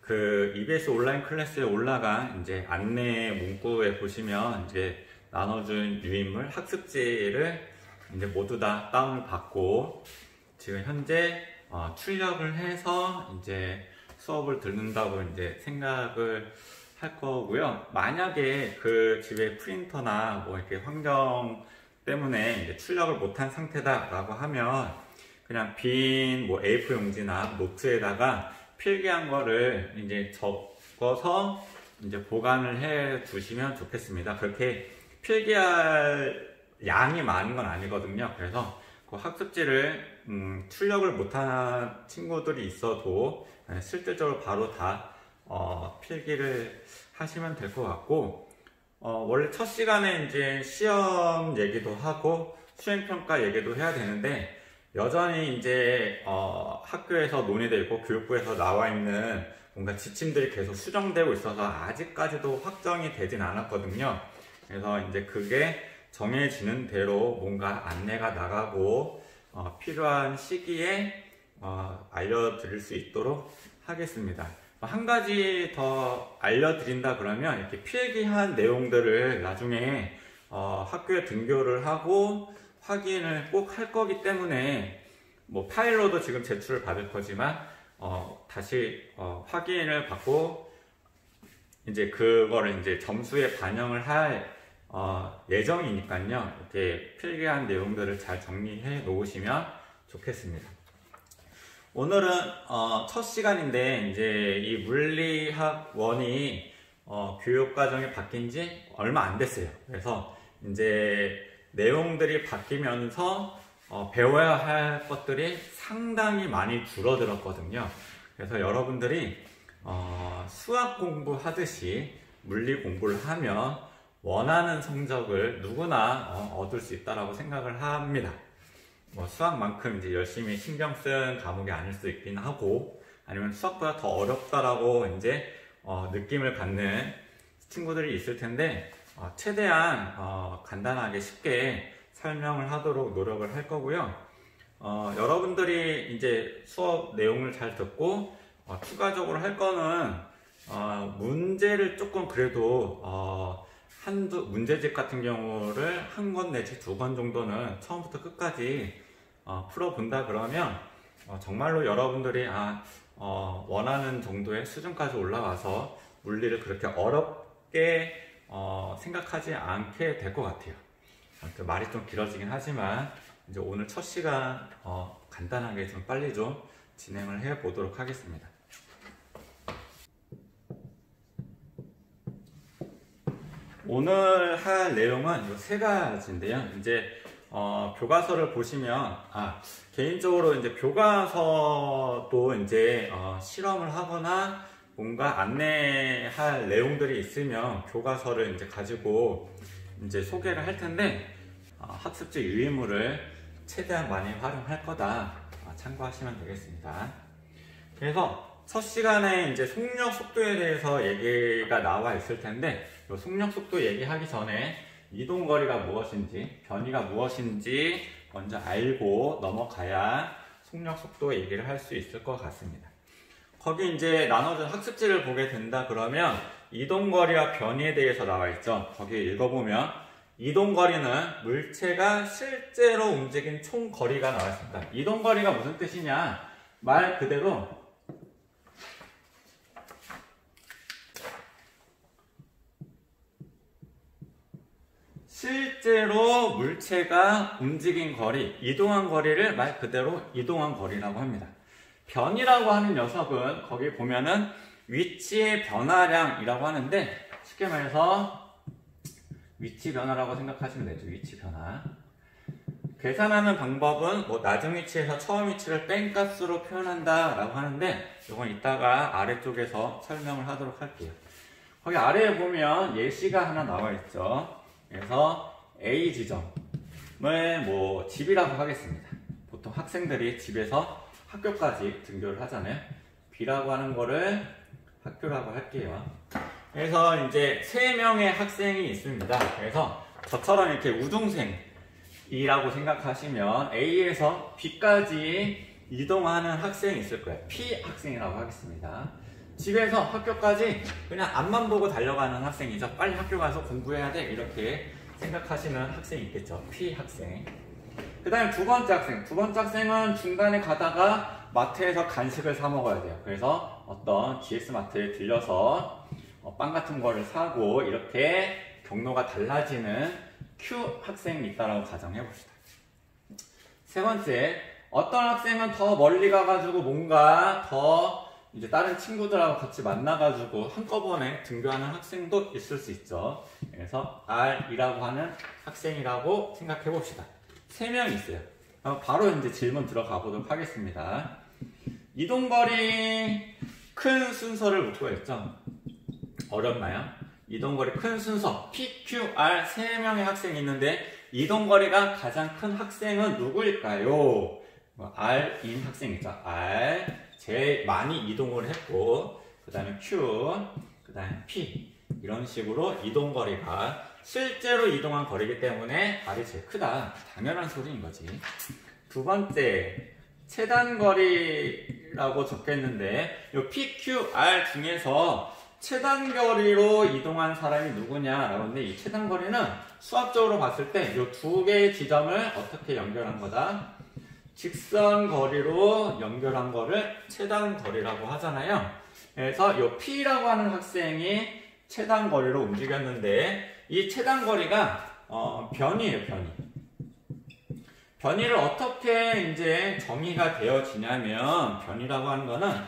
그 EBS 온라인 클래스에 올라간 이제 안내 문구에 보시면 이제 나눠준 유인물 학습지를 이제 모두 다 다운을 받고 지금 현재 출력을 해서 이제 수업을 듣는다고 이제 생각을 할 거고요. 만약에 그 집에 프린터나 뭐 이렇게 환경 때문에 이제 출력을 못한 상태다라고 하면 그냥 빈 뭐 A4 용지나 노트에다가 필기한 거를 이제 적어서 이제 보관을 해 두시면 좋겠습니다. 그렇게 필기할 양이 많은 건 아니거든요. 그래서 그 학습지를 출력을 못한 친구들이 있어도 실질적으로 바로 다 필기를 하시면 될 것 같고, 원래 첫 시간에 이제 시험 얘기도 하고 수행평가 얘기도 해야 되는데, 여전히 이제 학교에서 논의되고 교육부에서 나와 있는 뭔가 지침들이 계속 수정되고 있어서 아직까지도 확정이 되진 않았거든요. 그래서 이제 그게 정해지는 대로 뭔가 안내가 나가고 필요한 시기에 알려드릴 수 있도록 하겠습니다. 한 가지 더 알려드린다 그러면 이렇게 필기한 내용들을 나중에 학교에 등교를 하고 확인을 꼭 할 거기 때문에 뭐 파일로도 지금 제출을 받을 거지만 다시 확인을 받고 이제 그거를 이제 점수에 반영을 할 예정이니까요. 이렇게 필기한 내용들을 잘 정리해 놓으시면 좋겠습니다. 오늘은 첫 시간인데 이제 이 물리학원이 교육과정이 바뀐 지 얼마 안 됐어요. 그래서 이제 내용들이 바뀌면서 배워야 할 것들이 상당히 많이 줄어들었거든요. 그래서 여러분들이 수학 공부하듯이 물리 공부를 하면 원하는 성적을 누구나 얻을 수 있다고 생각을 합니다. 뭐 수학만큼 이제 열심히 신경 쓴 과목이 아닐 수 있긴 하고, 아니면 수학보다 더 어렵다라고 이제 느낌을 갖는 친구들이 있을 텐데, 최대한 간단하게 쉽게 설명을 하도록 노력을 할 거고요. 여러분들이 이제 수업 내용을 잘 듣고 추가적으로 할 거는 문제를 조금 그래도 한두 문제집 같은 경우를 한 권 내지 두 권 정도는 처음부터 끝까지 풀어본다 그러면 정말로 여러분들이 원하는 정도의 수준까지 올라와서 물리를 그렇게 어렵게 생각하지 않게 될 것 같아요. 말이 좀 길어지긴 하지만 이제 오늘 첫 시간 간단하게 좀 빨리 좀 진행을 해 보도록 하겠습니다. 오늘 할 내용은 이 세 가지인데요. 이제 교과서를 보시면 개인적으로 이제 교과서도 이제 실험을 하거나 뭔가 안내할 내용들이 있으면 교과서를 이제 가지고 이제 소개를 할 텐데, 학습지 유인물을 최대한 많이 활용할 거다 참고하시면 되겠습니다. 그래서 첫 시간에 이제 속력 속도에 대해서 얘기가 나와 있을 텐데, 이 속력 속도 얘기하기 전에 이동거리가 무엇인지, 변이가 무엇인지 먼저 알고 넘어가야 속력 속도 얘기를 할 수 있을 것 같습니다. 거기 이제 나눠준 학습지를 보게 된다 그러면 이동거리와 변이에 대해서 나와 있죠. 거기 읽어보면 이동거리는 물체가 실제로 움직인 총 거리가 나와 있습니다. 이동거리가 무슨 뜻이냐? 말 그대로 실제로 물체가 움직인 거리, 이동한 거리를 말 그대로 이동한 거리라고 합니다. 변이라고 하는 녀석은 거기 보면은 위치의 변화량이라고 하는데, 쉽게 말해서 위치 변화라고 생각하시면 되죠. 위치 변화. 계산하는 방법은 뭐 낮은 위치에서 처음 위치를 뺀 값으로 표현한다 라고 하는데, 이건 이따가 아래쪽에서 설명을 하도록 할게요. 거기 아래에 보면 예시가 하나 나와 있죠. 그래서 A 지점을 뭐 집이라고 하겠습니다. 보통 학생들이 집에서 학교까지 등교를 하잖아요. B라고 하는 거를 학교라고 할게요. 그래서 이제 3명의 학생이 있습니다. 그래서 저처럼 이렇게 우등생이라고 생각하시면 A에서 B까지 이동하는 학생이 있을 거예요. P 학생이라고 하겠습니다. 집에서 학교까지 그냥 앞만 보고 달려가는 학생이죠. 빨리 학교 가서 공부해야 돼 이렇게 생각하시는 학생이 있겠죠. P 학생. 그 다음에 두 번째 학생. 두 번째 학생은 중간에 가다가 마트에서 간식을 사 먹어야 돼요. 그래서 어떤 GS 마트에 들려서 빵 같은 거를 사고 이렇게 경로가 달라지는 Q 학생이 있다라고 가정해 봅시다. 세 번째, 어떤 학생은 더 멀리 가가지고 뭔가 더 이제 다른 친구들하고 같이 만나가지고 한꺼번에 등교하는 학생도 있을 수 있죠. 그래서 R이라고 하는 학생이라고 생각해 봅시다. 3명 있어요. 바로 이제 질문 들어가 보도록 하겠습니다. 이동거리 큰 순서를 못 구했죠? 어렵나요? 이동거리 큰 순서 P, Q, R 3명의 학생이 있는데 이동거리가 가장 큰 학생은 누구일까요? R인 학생이죠. R 제일 많이 이동을 했고 그 다음에 Q, 그 다음에 P 이런 식으로 이동거리가 실제로 이동한 거리이기 때문에 R이 제일 크다. 당연한 소리인 거지. 두 번째, 최단거리라고 적혀있는데 이 P, Q, R 중에서 최단거리로 이동한 사람이 누구냐라고 하는데 이 최단거리는 수학적으로 봤을 때 이 두 개의 지점을 어떻게 연결한 거다? 직선거리로 연결한 거를 최단거리라고 하잖아요. 그래서 이 P라고 하는 학생이 최단거리로 움직였는데 이 최단거리가 변이에요, 변이. 변이를 어떻게 이제 정의가 되어지냐면 변이라고 하는 거는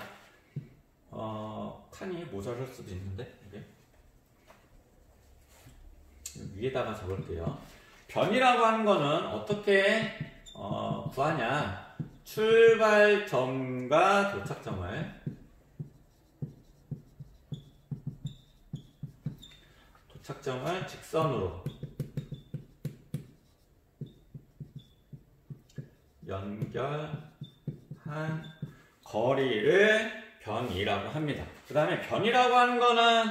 칸이 모자랄 수도 있는데 이게 위에다가 적을게요. 변이라고 하는 거는 어떻게 구하냐? 출발점과 도착점을 직선으로 연결한 거리를 변이라고 합니다. 그 다음에 변이라고 하는 거는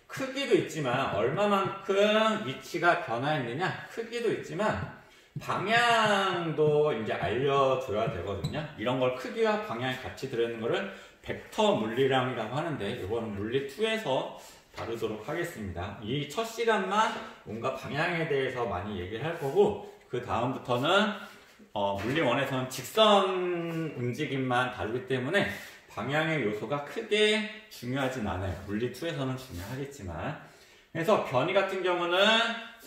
크기도 있지만 얼마만큼 위치가 변화했느냐 크기도 있지만 방향도 이제 알려줘야 되거든요. 이런 걸 크기와 방향이 같이 들어있는 거를 벡터 물리량이라고 하는데 이거는 물리 2에서 다루도록 하겠습니다. 이 첫 시간만 뭔가 방향에 대해서 많이 얘기를 할 거고 그 다음부터는 물리 1에서는 직선 움직임만 다루기 때문에 방향의 요소가 크게 중요하진 않아요. 물리 2에서는 중요하겠지만 그래서 변이 같은 경우는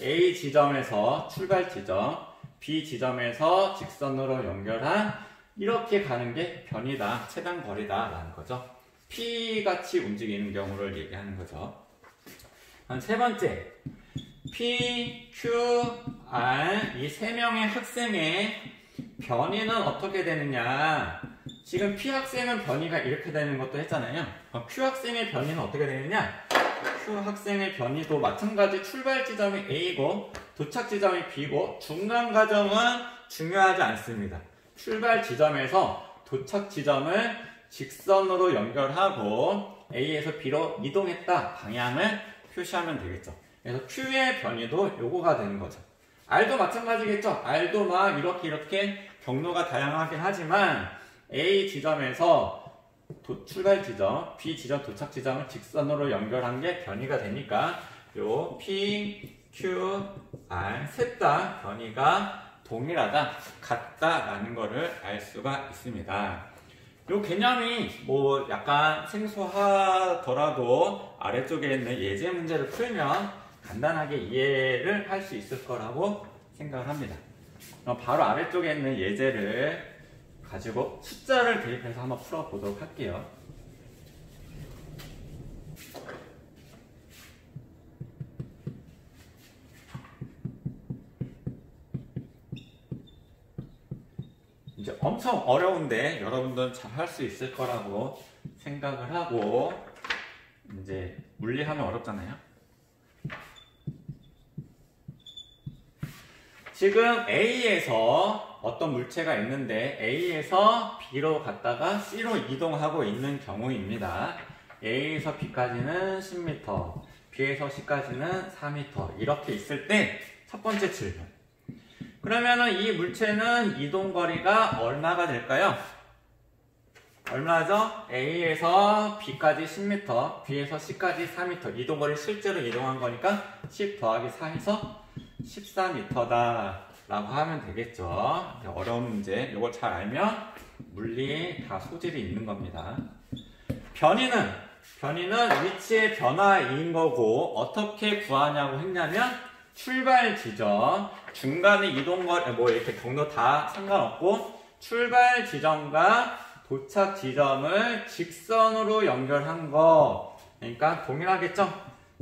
A 지점에서 출발 지점 B 지점에서 직선으로 연결한 이렇게 가는 게 변이다, 최단거리다 라는 거죠. P같이 움직이는 경우를 얘기하는 거죠. 세 번째 P, Q, R 이 3명의 학생의 변이는 어떻게 되느냐. 지금 P 학생은 변이가 이렇게 되는 것도 했잖아요. Q 학생의 변이는 어떻게 되느냐. Q 학생의 변이도 마찬가지 출발 지점이 A고 도착 지점이 B고 중간 과정은 중요하지 않습니다. 출발 지점에서 도착 지점을 직선으로 연결하고 A에서 B로 이동했다 방향을 표시하면 되겠죠. 그래서 Q의 변이도 요거가 되는 거죠. R도 마찬가지겠죠. R도 막 이렇게 경로가 다양하긴 하지만 A 지점에서 출발 지점, B 지점, 도착 지점을 직선으로 연결한 게 변이가 되니까 요 P, Q, R 셋 다 변이가 동일하다, 같다라는 거를 알 수가 있습니다. 요 개념이 뭐 약간 생소하더라도 아래쪽에 있는 예제 문제를 풀면 간단하게 이해를 할 수 있을 거라고 생각을 합니다. 그럼 바로 아래쪽에 있는 예제를 가지고 숫자를 대입해서 한번 풀어보도록 할게요. 이제 엄청 어려운데 여러분들은 잘 할 수 있을 거라고 생각을 하고 이제 물리하면 어렵잖아요. 지금 A에서 어떤 물체가 있는데 A에서 B로 갔다가 C로 이동하고 있는 경우입니다. A에서 B까지는 10m, B에서 C까지는 4m 이렇게 있을 때 첫 번째 질문. 그러면은 이 물체는 이동거리가 얼마가 될까요? 얼마죠? A에서 B까지 10m, B에서 C까지 4m. 이동거리 실제로 이동한 거니까 10 더하기 4해서 14m다 라고 하면 되겠죠. 어려운 문제, 이걸 잘 알면 물리 다 소질이 있는 겁니다. 변이는 위치의 변화인 거고, 어떻게 구하냐고 했냐면 출발 지점, 중간에 이동거리, 뭐 이렇게 경로 다 상관없고 출발 지점과 도착 지점을 직선으로 연결한 거, 그러니까 동일하겠죠?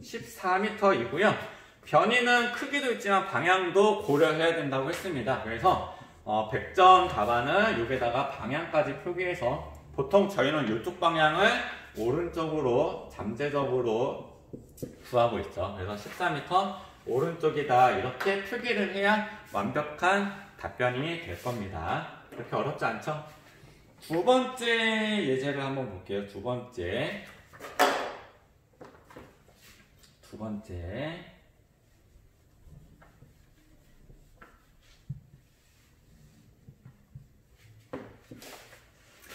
14m이고요. 변이는 크기도 있지만 방향도 고려해야 된다고 했습니다. 그래서 100점 답안을 여기다가 방향까지 표기해서, 보통 저희는 이쪽 방향을 오른쪽으로 잠재적으로 구하고 있죠. 그래서 14m 오른쪽이다 이렇게 표기를 해야 완벽한 답변이 될 겁니다. 그렇게 어렵지 않죠? 두 번째 예제를 한번 볼게요. 두 번째.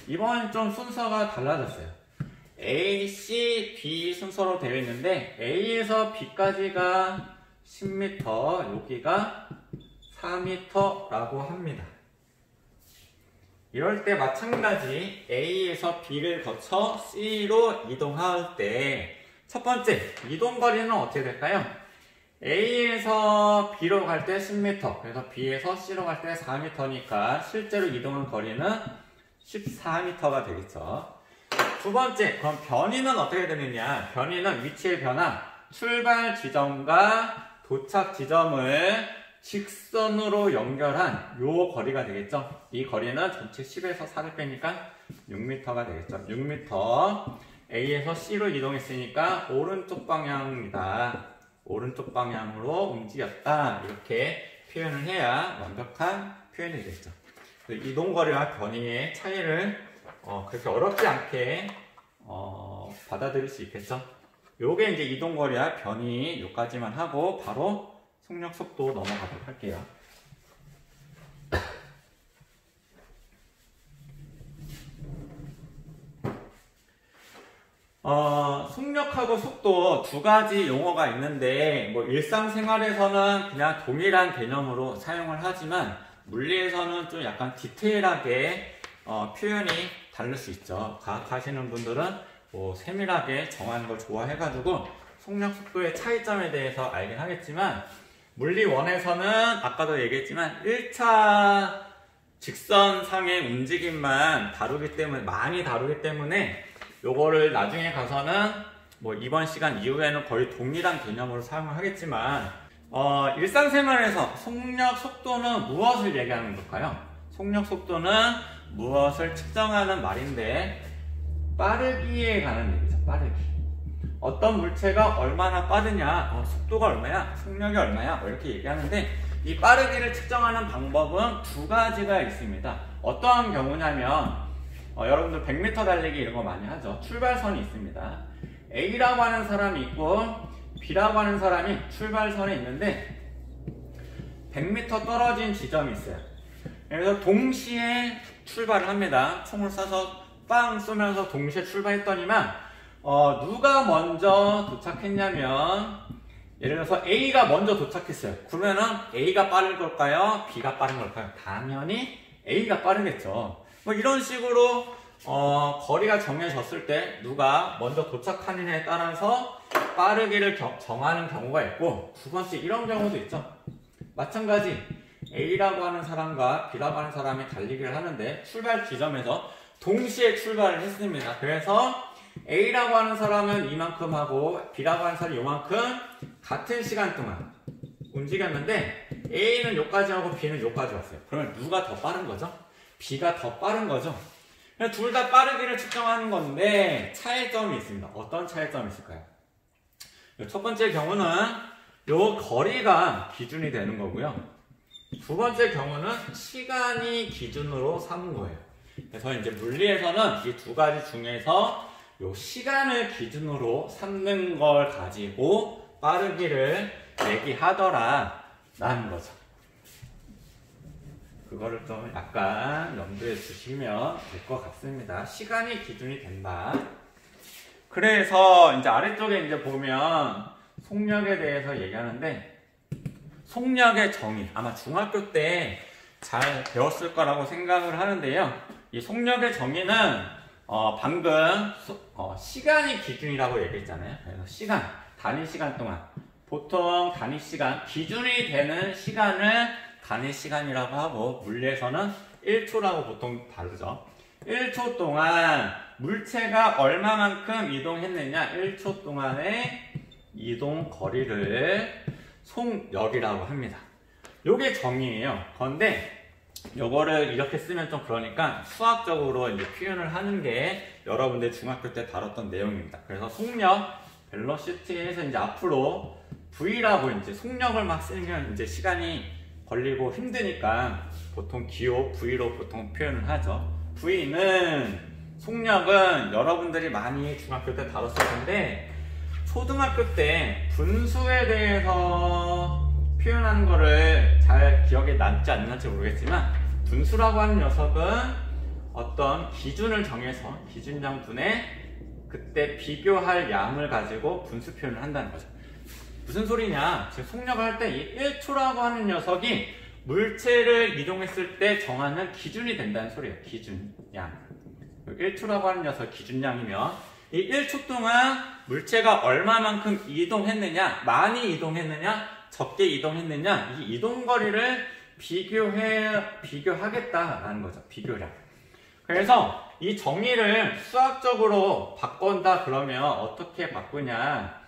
이번엔 좀 순서가 달라졌어요. A, C, B 순서로 되어 있는데 A에서 B까지가 10m, 여기가 4m라고 합니다. 이럴 때 마찬가지 A에서 B를 거쳐 C로 이동할 때 첫 번째, 이동거리는 어떻게 될까요? A에서 B로 갈 때 10m, 그래서 B에서 C로 갈 때 4m니까 실제로 이동한 거리는 14m가 되겠죠. 두 번째, 그럼 변이는 어떻게 되느냐? 변이는 위치의 변화, 출발 지점과 도착 지점을 직선으로 연결한 요 거리가 되겠죠. 이 거리는 전체 10에서 4를 빼니까 6m가 되겠죠. 6m. A에서 C로 이동했으니까 오른쪽 방향입니다. 오른쪽 방향으로 움직였다. 이렇게 표현을 해야 완벽한 표현이 되겠죠. 이동거리와 변이의 차이를 그렇게 어렵지 않게 받아들일 수 있겠죠. 요게 이제 이동거리와 변이 요까지만 하고 바로 속력 속도 넘어가도록 할게요. 속력하고 속도 두 가지 용어가 있는데 뭐 일상생활에서는 그냥 동일한 개념으로 사용을 하지만 물리에서는 좀 약간 디테일하게 표현이 다를 수 있죠. 과학하시는 분들은 뭐 세밀하게 정하는 걸 좋아해가지고 속력 속도의 차이점에 대해서 알긴 하겠지만 물리원에서는 아까도 얘기했지만 1차 직선상의 움직임만 많이 다루기 때문에 요거를 나중에 가서는 뭐 이번 시간 이후에는 거의 동일한 개념으로 사용을 하겠지만 일상생활에서 속력 속도는 무엇을 얘기하는 걸까요? 속력 속도는 무엇을 측정하는 말인데 빠르기에 관한 얘기죠. 빠르기. 어떤 물체가 얼마나 빠르냐, 속도가 얼마야, 속력이 얼마야, 뭐 이렇게 얘기하는데 이 빠르기를 측정하는 방법은 두 가지가 있습니다. 어떠한 경우냐면 여러분들 100m 달리기 이런 거 많이 하죠. 출발선이 있습니다. A라고 하는 사람이 있고 B라고 하는 사람이 출발선에 있는데 100m 떨어진 지점이 있어요. 그래서 동시에 출발을 합니다. 총을 쏴서 빵 쏘면서 동시에 출발했더니만 누가 먼저 도착했냐면 예를 들어서 A가 먼저 도착했어요. 그러면은 A가 빠른 걸까요? B가 빠른 걸까요? 당연히 A가 빠르겠죠. 뭐 이런 식으로 거리가 정해졌을 때 누가 먼저 도착하느냐에 따라서 빠르기를 정하는 경우가 있고, 두 번째 이런 경우도 있죠. 마찬가지 A라고 하는 사람과 B라고 하는 사람이 달리기를 하는데 출발 지점에서 동시에 출발을 했습니다. 그래서 A라고 하는 사람은 이만큼 하고 B라고 하는 사람이 요만큼 같은 시간 동안 움직였는데 A는 요까지 하고 B는 요까지 왔어요. 그러면 누가 더 빠른 거죠? B가 더 빠른 거죠. 둘 다 빠르기를 측정하는 건데 차이점이 있습니다. 어떤 차이점이 있을까요? 첫 번째 경우는 요 거리가 기준이 되는 거고요. 두 번째 경우는 시간이 기준으로 삼은 거예요. 그래서 이제 물리에서는 이 두 가지 중에서 요 시간을 기준으로 삼는 걸 가지고 빠르기를 얘기하더라 라는 거죠. 그거를 좀 약간 염두에 두시면 될 것 같습니다. 시간이 기준이 된다. 그래서 이제 아래쪽에 이제 보면 속력에 대해서 얘기하는데, 속력의 정의 아마 중학교 때 잘 배웠을 거라고 생각을 하는데요. 이 속력의 정의는 방금 시간이 기준이라고 얘기했잖아요. 그래서 시간, 단위 시간 동안, 보통 단위 시간, 기준이 되는 시간을 단위 시간이라고 하고, 물리에서는 1초라고 보통 다루죠. 1초 동안 물체가 얼마만큼 이동했느냐, 1초 동안의 이동 거리를 속력이라고 합니다. 요게 정의예요. 그런데 요거를 이렇게 쓰면 좀 그러니까 수학적으로 이제 표현을 하는 게 여러분들 중학교 때 다뤘던 내용입니다. 그래서 속력, 벨로시티에서 이제 앞으로 V라고 이제 속력을 막 쓰는 게 이제 시간이 걸리고 힘드니까 보통 기호 V로 보통 표현을 하죠. V는 속력은 여러분들이 많이 중학교 때 다뤘을 텐데, 초등학교 때 분수에 대해서 표현하는 거를 잘 기억에 남지 않는지 모르겠지만, 분수라고 하는 녀석은 어떤 기준을 정해서 기준량분에 그때 비교할 양을 가지고 분수 표현을 한다는 거죠. 무슨 소리냐? 지금 속력을 할 때 이 1초라고 하는 녀석이 물체를 이동했을 때 정하는 기준이 된다는 소리예요. 기준량. 1초라고 하는 녀석 기준량이면 이 1초 동안 물체가 얼마만큼 이동했느냐, 많이 이동했느냐, 적게 이동했느냐, 이 이동거리를 비교하겠다라는 거죠. 비교량. 그래서 이 정의를 수학적으로 바꾼다 그러면 어떻게 바꾸냐,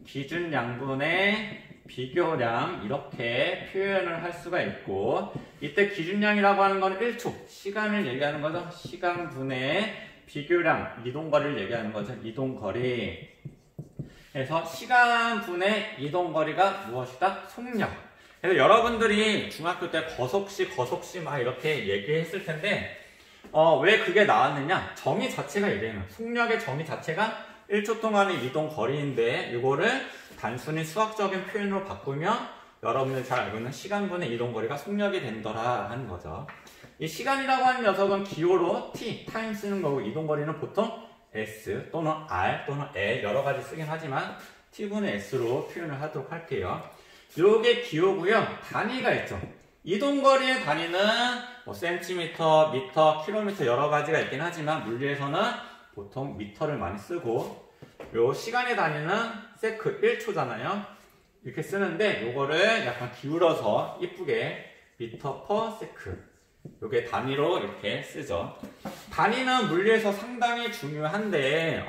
기준량분의 비교량, 이렇게 표현을 할 수가 있고, 이때 기준량이라고 하는 건 1초, 시간을 얘기하는 거죠. 시간분의 비교량, 이동거리를 얘기하는 거죠. 이동거리. 그래서 시간분의 이동거리가 무엇이다? 속력. 그래서 여러분들이 중학교 때 거속시 막 이렇게 얘기했을 텐데, 왜 그게 나왔느냐? 정의 자체가 이래요. 속력의 정의 자체가 1초 동안의 이동거리인데, 이거를 단순히 수학적인 표현으로 바꾸면 여러분들 잘 알고 있는 시간분의 이동거리가 속력이 된더라 하는 거죠. 이 시간이라고 하는 녀석은 기호로 t, 타임 쓰는 거고, 이동거리는 보통 s 또는 r 또는 l 여러 가지 쓰긴 하지만 t분의 s로 표현을 하도록 할게요. 요게 기호고요. 단위가 있죠. 이동거리의 단위는 뭐 센티미터, 미터, 킬로미터 여러 가지가 있긴 하지만 물리에서는 보통 미터를 많이 쓰고, 요 시간의 단위는 세크 1초잖아요. 이렇게 쓰는데 요거를 약간 기울여서 이쁘게 미터 퍼 세크, 요게 단위로 이렇게 쓰죠. 단위는 물리에서 상당히 중요한데,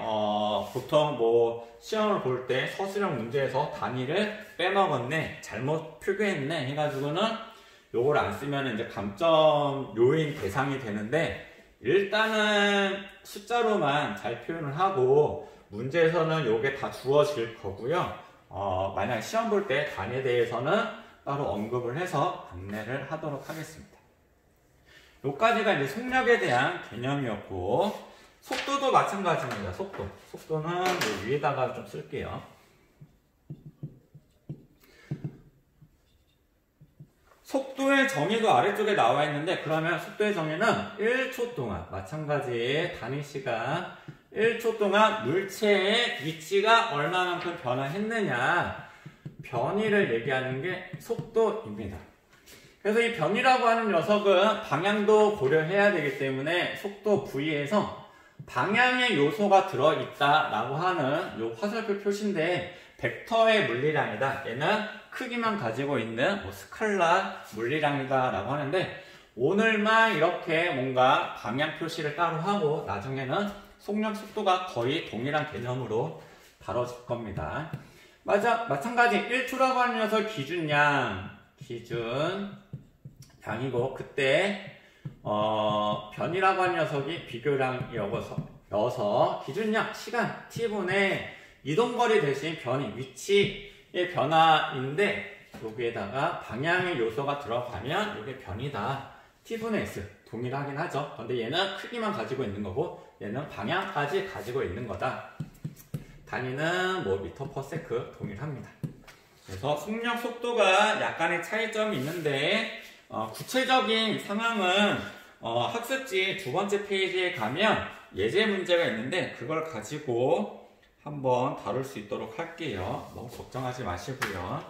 보통 뭐 시험을 볼 때 서술형 문제에서 단위를 빼먹었네, 잘못 표기했네 해가지고는 요걸 안 쓰면 이제 감점 요인 대상이 되는데, 일단은 숫자로만 잘 표현을 하고, 문제에서는 요게 다 주어질 거고요. 만약 시험 볼 때 단위에 대해서는 따로 언급을 해서 안내를 하도록 하겠습니다. 요까지가 이제 속력에 대한 개념이었고, 속도도 마찬가지입니다. 속도는 위에다가 좀 쓸게요. 속도의 정의도 아래쪽에 나와 있는데, 그러면 속도의 정의는 1초 동안, 마찬가지 단위 시간 1초 동안 물체의 위치가 얼마만큼 변화했느냐, 변이를 얘기하는 게 속도입니다. 그래서 이 변이라고 하는 녀석은 방향도 고려해야 되기 때문에 속도 V에서 방향의 요소가 들어있다라고 하는 요 화살표 표시인데, 벡터의 물리량이다. 얘는 크기만 가지고 있는 스칼라 물리량이다 라고 하는데, 오늘만 이렇게 뭔가 방향 표시를 따로 하고 나중에는 속력, 속도가 거의 동일한 개념으로 다뤄질 겁니다. 마찬가지 1초라고 하는 녀석 기준량이고, 그때 변이라고 하는 녀석이 비교량이어서 기준량, 시간, t분의 이동거리 대신 변이, 위치의 변화인데, 여기에다가 방향의 요소가 들어가면 이게 변이다. t분의 s 동일하긴 하죠. 근데 얘는 크기만 가지고 있는 거고 얘는 방향까지 가지고 있는 거다. 단위는 뭐 미터 퍼 세크 동일합니다. 그래서 속력, 속도가 약간의 차이점이 있는데 구체적인 상황은 학습지 두 번째 페이지에 가면 예제 문제가 있는데 그걸 가지고 한번 다룰 수 있도록 할게요. 너무 걱정하지 마시고요.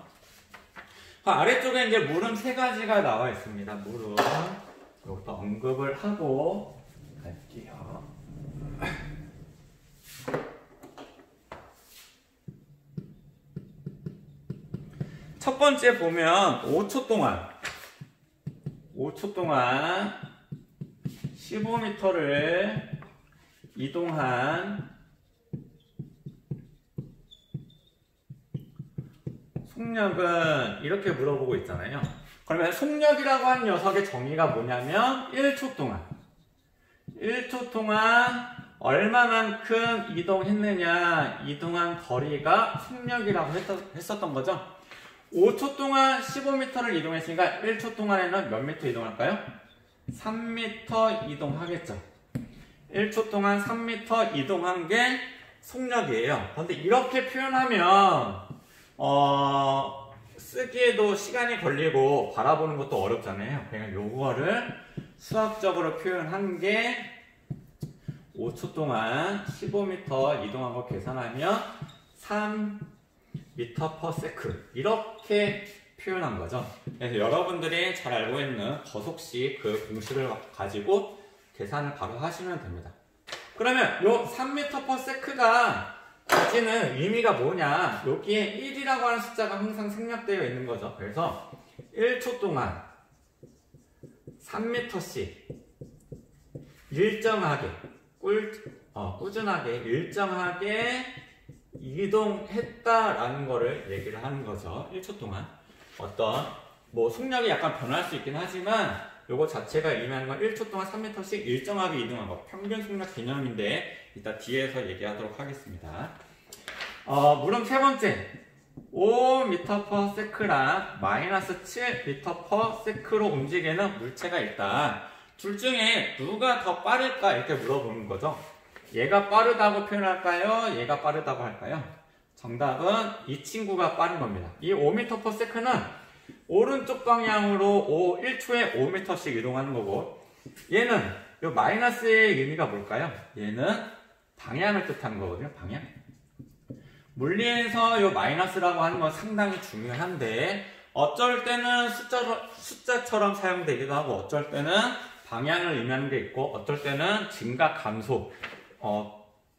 아래쪽에 이제 물음 세 가지가 나와 있습니다. 물음 이것도 언급을 하고 갈게요. 첫 번째 보면 5초 동안 15m를 이동한 속력은 이렇게 물어보고 있잖아요. 그러면 속력이라고 한 녀석의 정의가 뭐냐면 1초 동안 얼마만큼 이동했느냐, 이동한 거리가 속력이라고 했었던 거죠. 5초 동안 15m를 이동했으니까 1초 동안에는 몇 미터 이동할까요? 3m 이동하겠죠. 1초 동안 3m 이동한 게 속력이에요. 그런데 이렇게 표현하면 쓰기에도 시간이 걸리고 바라보는 것도 어렵잖아요. 그러니까 요거를 수학적으로 표현한 게 5초 동안 15m 이동한 거 계산하면 3m/s 이렇게 표현한 거죠. 그래서 여러분들이 잘 알고 있는 거속식 그 공식을 가지고 계산을 바로 하시면 됩니다. 그러면 요 3m/s가 가지는 의미가 뭐냐? 여기에 1이라고 하는 숫자가 항상 생략되어 있는 거죠. 그래서 1초 동안 3m씩 일정하게 꾸준하게 일정하게 이동했다라는 거를 얘기를 하는 거죠. 1초 동안 어떤 속력이 약간 변할 수 있긴 하지만 요거 자체가 의미하는 건 1초 동안 3m씩 일정하게 이동한 거, 평균 속력 개념인데 이따 뒤에서 얘기하도록 하겠습니다. 물음 세 번째 5m/s랑 -7m/s로 움직이는 물체가 있다. 둘 중에 누가 더 빠를까 이렇게 물어보는 거죠. 얘가 빠르다고 표현할까요? 얘가 빠르다고 할까요? 정답은 이 친구가 빠른 겁니다. 이 5m/s는 오른쪽 방향으로 1초에 5m씩 이동하는 거고, 얘는 이 마이너스의 의미가 뭘까요? 얘는 방향을 뜻하는 거거든요. 방향. 물리에서 이 마이너스라고 하는 건 상당히 중요한데 어쩔 때는 숫자처럼 사용되기도 하고 어쩔 때는 방향을 의미하는 게 있고 어쩔 때는 증가 감소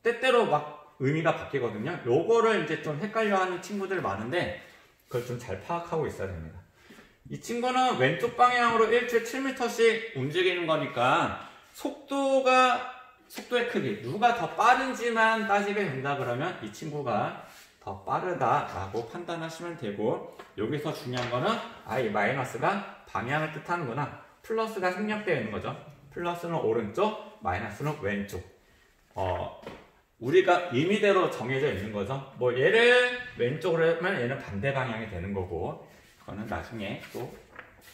때때로 막 의미가 바뀌거든요. 요거를 이제 좀 헷갈려하는 친구들 많은데 그걸 좀 잘 파악하고 있어야 됩니다. 이 친구는 왼쪽 방향으로 1초에 7m씩 움직이는 거니까 속도의 크기, 누가 더 빠른지만 따지게 된다 그러면 이 친구가 더 빠르다라고 판단하시면 되고, 여기서 중요한 거는 이 마이너스가 방향을 뜻하는구나. 플러스가 생략되어 있는 거죠. 플러스는 오른쪽, 마이너스는 왼쪽. 우리가 의미대로 정해져 있는 거죠. 얘를 왼쪽으로 하면 얘는 반대 방향이 되는 거고, 그거는 나중에 또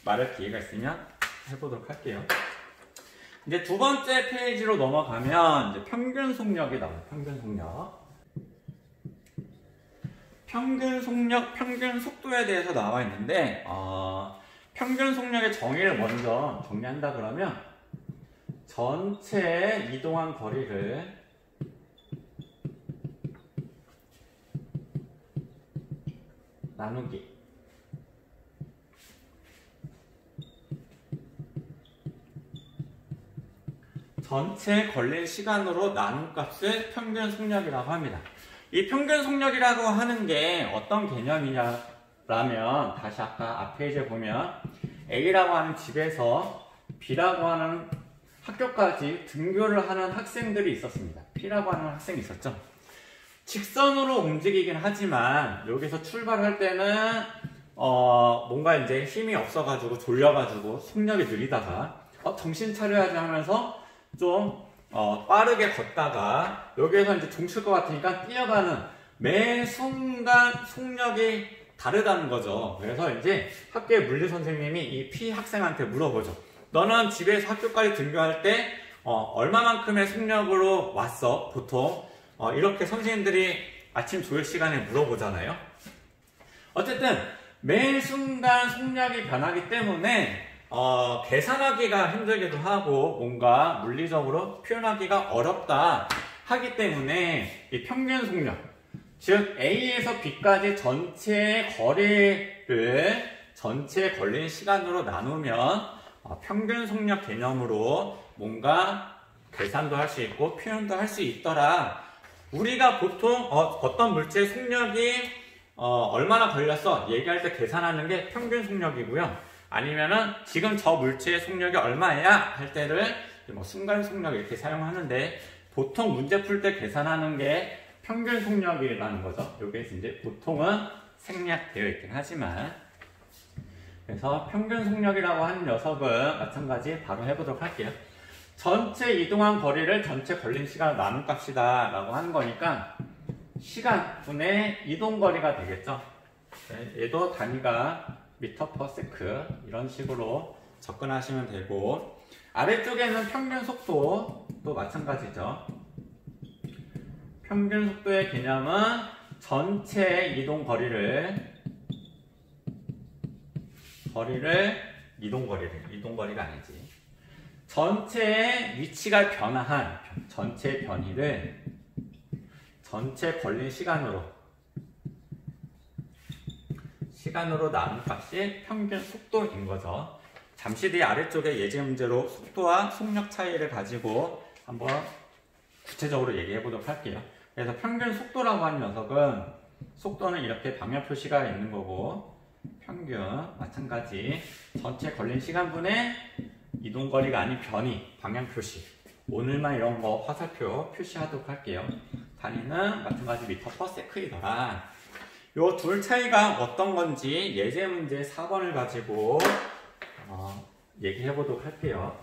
말할 기회가 있으면 해보도록 할게요. 이제 두 번째 페이지로 넘어가면 이제 평균 속력이 나와요. 평균 속력, 평균 속도에 대해서 나와 있는데 평균 속력의 정의를 먼저 정리한다 그러면 전체 이동한 거리를 나누기 전체 걸린 시간으로 나눈 값을 평균 속력이라고 합니다. 이 평균 속력이라고 하는 게 어떤 개념이냐라면 다시 아까 앞 페이지에 보면 A라고 하는 집에서 B라고 하는 학교까지 등교를 하는 학생들이 있었습니다. P라고 하는 학생이 있었죠. 직선으로 움직이긴 하지만 여기서 출발할 때는 뭔가 이제 힘이 없어가지고 졸려가지고 속력이 느리다가 정신 차려야지 하면서 좀 빠르게 걷다가 여기에서 이제 종칠 것 같으니까 뛰어가는 매 순간 속력이 다르다는 거죠. 그래서 이제 학교의 물리 선생님이 이 P 학생한테 물어보죠. 너는 집에서 학교까지 등교할 때 얼마만큼의 속력으로 왔어? 보통 이렇게 선생님들이 아침 조회 시간에 물어보잖아요. 어쨌든 매 순간 속력이 변하기 때문에 계산하기가 힘들기도 하고 뭔가 물리적으로 표현하기가 어렵다 하기 때문에 이 평균 속력, 즉 A에서 B까지 전체 거리를 전체 걸린 시간으로 나누면 평균 속력 개념으로 뭔가 계산도 할 수 있고 표현도 할 수 있더라. 우리가 보통 어떤 물체의 속력이 얼마나 걸렸어 얘기할 때 계산하는 게 평균 속력이고요. 아니면은 지금 저 물체의 속력이 얼마야 할 때를 뭐 순간 속력 이렇게 사용하는데 보통 문제 풀 때 계산하는 게 평균 속력이라는 거죠. 요게 이제 보통은 생략되어 있긴 하지만, 그래서 평균 속력이라고 하는 녀석은 마찬가지 바로 해보도록 할게요. 전체 이동한 거리를 전체 걸린 시간으로 나눈 값이다 라고 하는 거니까 시간분의 이동거리가 되겠죠. 얘도 단위가 미터/세크 이런 식으로 접근하시면 되고, 아래쪽에는 평균 속도도 마찬가지죠. 평균 속도의 개념은 전체 이동 거리를 이동거리가 아니지, 전체 위치가 변화한 전체 변이를 전체 걸린 시간으로 나눈 값이 평균 속도인 거죠. 잠시 뒤에 아래쪽에 예제 문제로 속도와 속력 차이를 가지고 한번 구체적으로 얘기해 보도록 할게요. 그래서 평균 속도라고 하는 녀석은, 속도는 이렇게 방향 표시가 있는 거고, 평균 마찬가지 전체 걸린 시간분의 이동거리가 아닌 변이, 방향 표시. 오늘만 이런 거 화살표 표시하도록 할게요. 단위는 마찬가지 미터/세크이더라. 요 둘 차이가 어떤 건지 예제 문제 4번을 가지고 얘기해 보도록 할게요.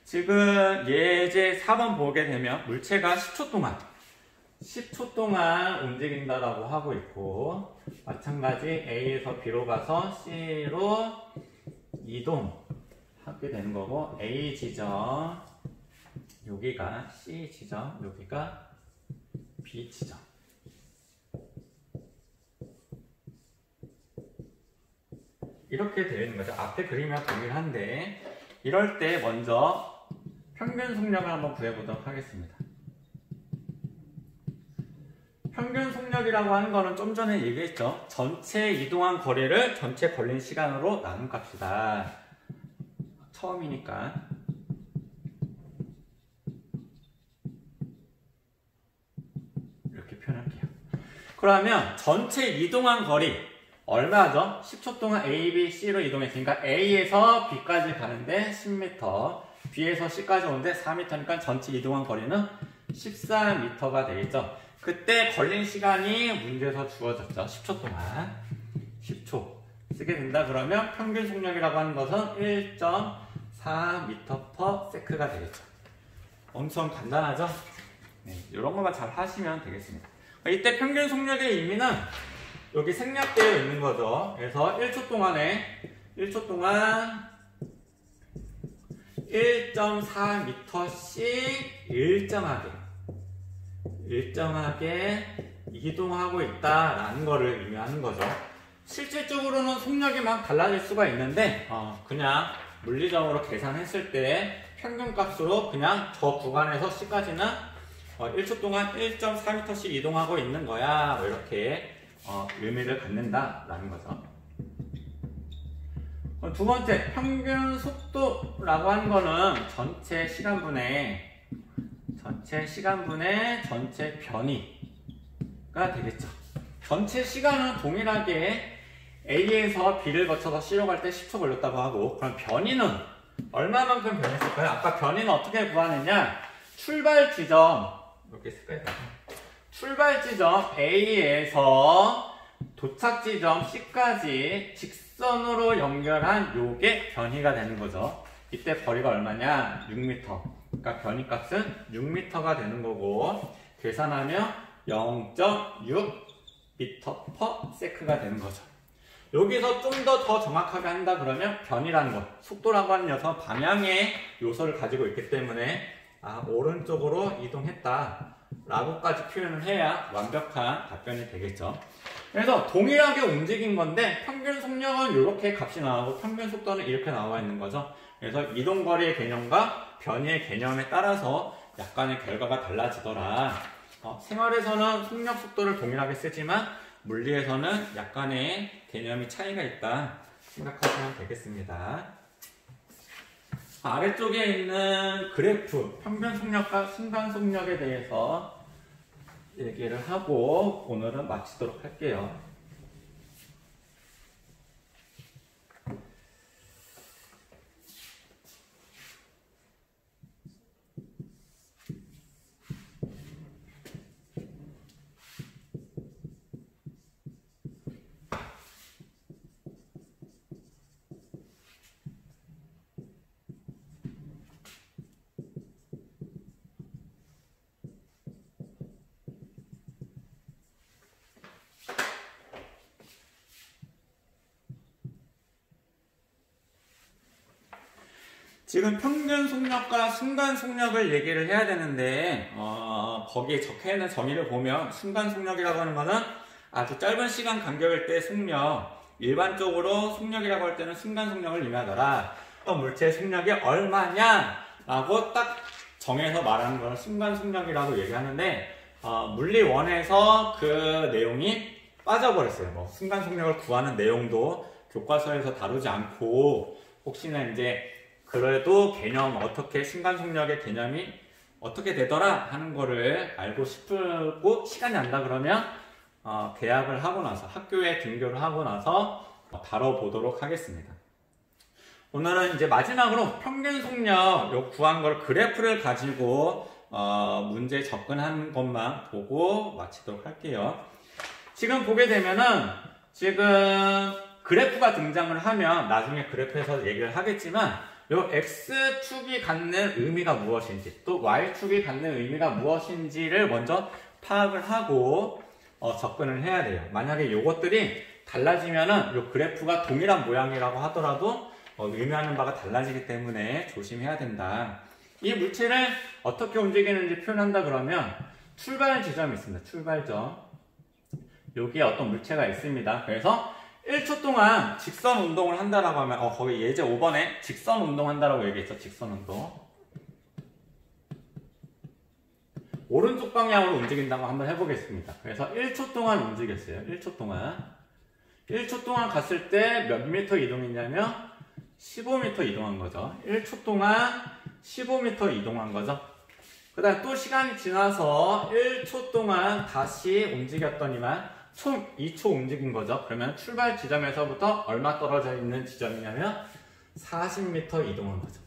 지금 예제 4번 보게 되면 물체가 10초 동안 움직인다라고 하고 있고, 마찬가지 A에서 B로 가서 C로 이동하게 되는 거고, A 지점, 여기가 C 지점, 여기가 B 지점. 이렇게 되어 있는 거죠. 앞에 그림이랑 동일한데, 이럴 때 먼저 평균 속력을 한번 구해보도록 하겠습니다. 평균 속력이라고 하는 거는 좀 전에 얘기했죠. 전체 이동한 거리를 전체 걸린 시간으로 나눈 값이다. 처음이니까. 이렇게 표현할게요. 그러면 전체 이동한 거리 얼마죠? 10초 동안 A, B, C로 이동했으니까 A에서 B까지 가는데 10m, B에서 C까지 오는데 4m니까 전체 이동한 거리는 14m가 되겠죠. 그때 걸린 시간이 문제에서 주어졌죠. 10초 동안. 10초 쓰게 된다 그러면 평균 속력이라고 하는 것은 1.4m/s가 되겠죠. 엄청 간단하죠? 네, 이런 것만 잘 하시면 되겠습니다. 이때 평균 속력의 의미는 여기 생략되어 있는 거죠. 그래서 1초 동안 1.4m씩 일정하게 이동하고 있다라는 거를 의미하는 거죠. 실질적으로는 속력이 막 달라질 수가 있는데 그냥 물리적으로 계산했을 때 평균값으로 그냥 저 구간에서 C까지는 1초 동안 1.4m씩 이동하고 있는 거야, 이렇게 의미를 갖는다라는 거죠. 두 번째, 평균 속도라고 하는 거는 전체 시간분의 전체 변이가 되겠죠. 전체 시간은 동일하게 A에서 B를 거쳐서 C로 갈 때 10초 걸렸다고 하고, 그럼 변이는 얼마만큼 변했을까요? 아까 변이는 어떻게 구하느냐? 출발 지점, 이렇게 쓸까요? 출발 지점 A에서 도착 지점 C까지 직선으로 연결한 요게 변이가 되는 거죠. 이때 거리가 얼마냐? 6m. 그러니까 변이 값은 6m가 되는 거고, 계산하면 0.6m/s가 되는 거죠. 여기서 좀 더 정확하게 한다 그러면 변이라는 것, 속도라고 하는 녀석 방향의 요소를 가지고 있기 때문에 오른쪽으로 이동했다 라고까지 표현을 해야 완벽한 답변이 되겠죠. 그래서 동일하게 움직인 건데 평균 속력은 이렇게 값이 나오고 평균 속도는 이렇게 나와 있는 거죠. 그래서 이동거리의 개념과 변이의 개념에 따라서 약간의 결과가 달라지더라. 생활에서는 속력, 속도를 동일하게 쓰지만 물리에서는 약간의 개념이 차이가 있다 생각하시면 되겠습니다. 아래쪽에 있는 그래프, 평균 속력과 순간 속력에 대해서 얘기를 하고 오늘은 마치도록 할게요. 지금 평균 속력과 순간 속력을 얘기를 해야 되는데 거기에 적혀있는 정의를 보면 순간 속력이라고 하는 것은 아주 짧은 시간 간격일 때 속력, 일반적으로 속력이라고 할 때는 순간 속력을 의미하더라. 물체의 속력이 얼마냐 라고 딱 정해서 말하는 걸 순간 속력이라고 얘기하는데 물리1에서 그 내용이 빠져버렸어요. 뭐 순간 속력을 구하는 내용도 교과서에서 다루지 않고 혹시나 이제 그래도 개념 어떻게 순간속력의 개념이 어떻게 되더라 하는 거를 알고 싶고 시간이 난다 그러면 개학을 하고 나서 학교에 등교를 하고 나서 다뤄보도록 하겠습니다. 오늘은 이제 마지막으로 평균 속력 요 구한 걸 그래프를 가지고 문제 접근하는 것만 보고 마치도록 할게요. 지금 보게 되면은 지금 그래프가 등장을 하면 나중에 그래프에서 얘기를 하겠지만 요 X축이 갖는 의미가 무엇인지 또 Y축이 갖는 의미가 무엇인지를 먼저 파악을 하고 접근을 해야 돼요. 만약에 요것들이 달라지면은 요 그래프가 동일한 모양이라고 하더라도 의미하는 바가 달라지기 때문에 조심해야 된다. 이 물체를 어떻게 움직이는지 표현한다 그러면 출발 지점이 있습니다. 출발점. 여기에 어떤 물체가 있습니다. 그래서 1초 동안 직선 운동을 한다라고 하면 거기 예제 5번에 직선 운동 한다라고 얘기했죠. 직선 운동. 오른쪽 방향으로 움직인다고 한번 해보겠습니다. 그래서 1초 동안 움직였어요. 1초 동안. 1초 동안 갔을 때 몇 미터 이동했냐면 15m 이동한 거죠. 1초 동안 15m 이동한 거죠. 그 다음 또 시간이 지나서 1초 동안 다시 움직였더니만 총 2초 움직인 거죠. 그러면 출발 지점에서부터 얼마 떨어져 있는 지점이냐면 40m 이동한 거죠.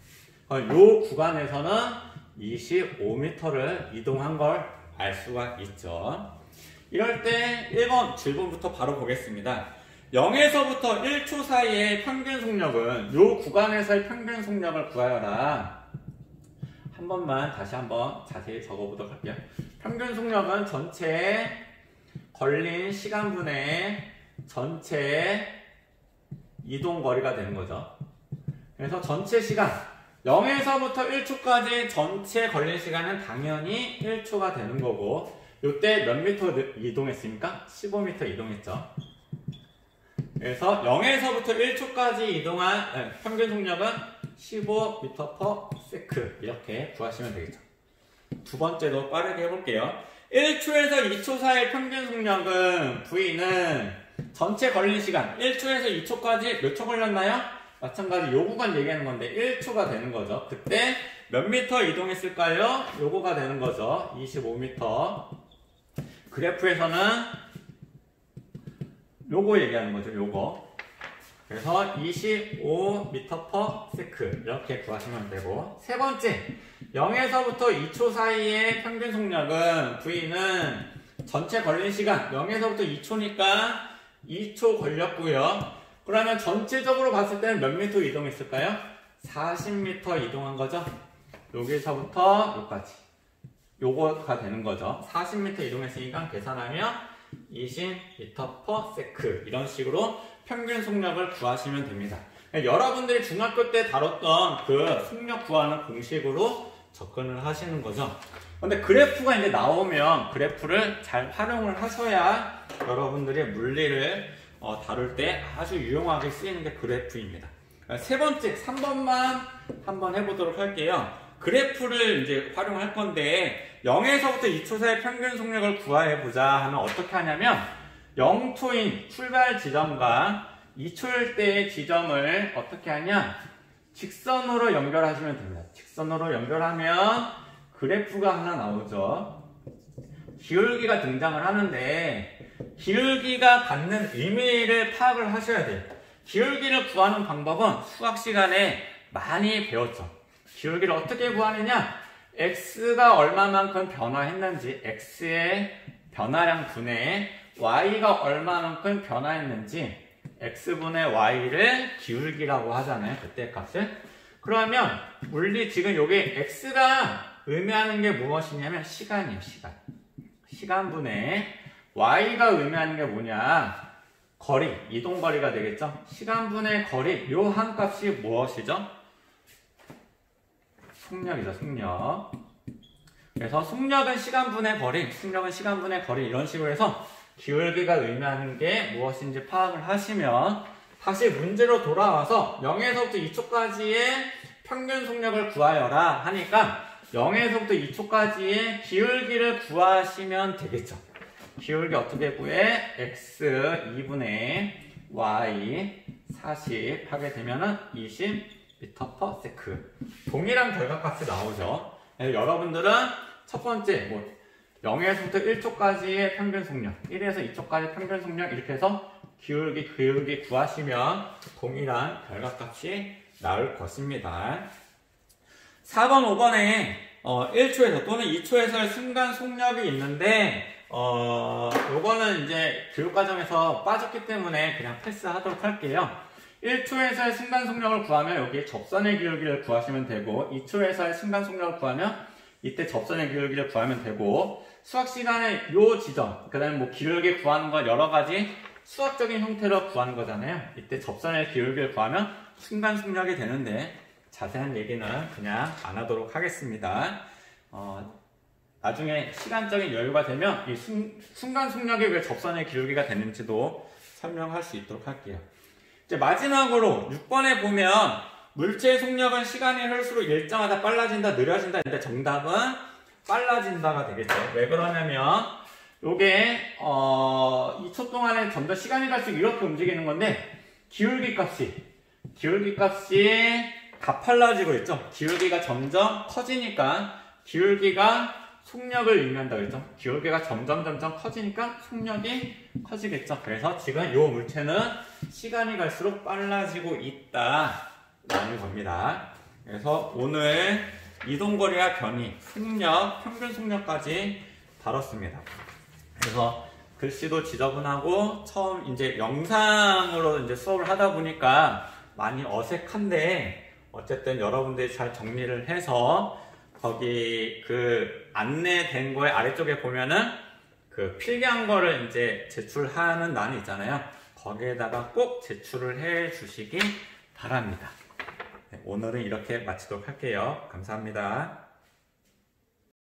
이 구간에서는 25m를 이동한 걸 알 수가 있죠. 이럴 때 1번 질문부터 바로 보겠습니다. 0에서부터 1초 사이의 평균 속력은 이 구간에서의 평균 속력을 구하여라. 한 번만 다시 한번 자세히 적어보도록 할게요. 평균 속력은 전체 걸린 시간분의 전체 이동거리가 되는 거죠. 그래서 전체 시간 0에서부터 1초까지 전체 걸린 시간은 당연히 1초가 되는 거고 이때 몇 미터 이동했습니까? 15m 이동했죠. 그래서 0에서부터 1초까지 이동한 평균 속력은 15m/s 이렇게 구하시면 되겠죠. 두 번째도 빠르게 해볼게요. 1초에서 2초 사이의 평균 속력은 V는 전체 걸린 시간 1초에서 2초까지 몇 초 걸렸나요? 마찬가지 요 구간 얘기하는 건데 1초가 되는 거죠. 그때 몇 미터 이동했을까요? 요거가 되는 거죠. 25m. 그래프에서는 요거 얘기하는 거죠. 요거. 그래서 25m/s 이렇게 구하시면 되고 세 번째 0에서부터 2초 사이의 평균 속력은 V는 전체 걸린 시간 0에서부터 2초니까 2초 걸렸고요. 그러면 전체적으로 봤을 때는 몇 미터 이동했을까요? 40m 이동한 거죠. 여기서부터 여기까지 요거가 되는 거죠. 40m 이동했으니까 계산하면 20m/s 이런 식으로 평균 속력을 구하시면 됩니다. 여러분들이 중학교 때 다뤘던 그 속력 구하는 공식으로 접근을 하시는 거죠. 근데 그래프가 이제 나오면 그래프를 잘 활용을 하셔야 여러분들이 물리를 다룰 때 아주 유용하게 쓰이는 게 그래프입니다. 세 번째, 3번만 한번 해보도록 할게요. 그래프를 이제 활용할 건데 0에서부터 2초 사이 평균 속력을 구해보자 하면 어떻게 하냐면 0초인 출발 지점과 2초일 때의 지점을 어떻게 하냐, 직선으로 연결하시면 됩니다. 직선으로 연결하면 그래프가 하나 나오죠. 기울기가 등장을 하는데 기울기가 갖는 의미를 파악을 하셔야 돼요. 기울기를 구하는 방법은 수학 시간에 많이 배웠죠. 기울기를 어떻게 구하느냐, x가 얼마만큼 변화했는지, x의 변화량 분의 y가 얼마만큼 변화했는지, x분의 y를 기울기라고 하잖아요, 그때 값을. 그러면 물리 지금 여기 x가 의미하는 게 무엇이냐면 시간이에요, 시간. 시간분의 y가 의미하는 게 뭐냐, 거리, 이동거리가 되겠죠. 시간분의 거리, 요 한 값이 무엇이죠? 속력이죠, 속력. 그래서 속력은 시간분의 거리, 속력은 시간분의 거리, 이런 식으로 해서 기울기가 의미하는 게 무엇인지 파악을 하시면 다시 문제로 돌아와서 0에서부터 2초까지의 평균 속력을 구하여라 하니까 0에서부터 2초까지의 기울기를 구하시면 되겠죠. 기울기 어떻게 구해? x 2분의 y 40 하게 되면은 20m/s. 동일한 결과값이 나오죠. 여러분들은 첫 번째 0에서부터 1초까지의 평균 속력, 1에서 2초까지 평균 속력, 이렇게 해서 기울기 구하시면 동일한 결과값이 나올 것입니다. 4번, 5번에 1초에서 또는 2초에서의 순간 속력이 있는데 요거는 이제 교육과정에서 빠졌기 때문에 그냥 패스하도록 할게요. 1초에서의 순간 속력을 구하면 여기 접선의 기울기를 구하시면 되고, 2초에서의 순간 속력을 구하면 이때 접선의 기울기를 구하면 되고, 수학 시간에 요 지점, 그 다음에 기울기 구하는 거 여러 가지 수학적인 형태로 구하는 거잖아요. 이때 접선의 기울기를 구하면 순간 속력이 되는데 자세한 얘기는 그냥 안 하도록 하겠습니다. 나중에 시간적인 여유가 되면 이 순간 속력이 왜 접선의 기울기가 되는지도 설명할 수 있도록 할게요. 이제 마지막으로 6번에 보면 물체의 속력은 시간이 흐를수록 일정하다, 빨라진다, 느려진다. 근데 정답은 빨라진다가 되겠죠. 왜 그러냐면 요게 2초 동안에 점점 시간이 갈수록 이렇게 움직이는 건데 기울기 값이 가팔라지고 있죠. 기울기가 점점 커지니까 기울기가 속력을 의미한다고 했죠. 기울기가 점점 커지니까 속력이 커지겠죠. 그래서 지금 요 물체는 시간이 갈수록 빨라지고 있다라는 겁니다. 그래서 오늘 이동거리와 변이, 속력, 평균 속력까지 다뤘습니다. 그래서 글씨도 지저분하고 처음 이제 영상으로 이제 수업을 하다 보니까 많이 어색한데 어쨌든 여러분들이 잘 정리를 해서 거기 그 안내된 거에 아래쪽에 보면은 그 필기한 거를 이제 제출하는 난이 있잖아요. 거기에다가 꼭 제출을 해 주시기 바랍니다. 네, 오늘은 이렇게 마치도록 할게요. 감사합니다.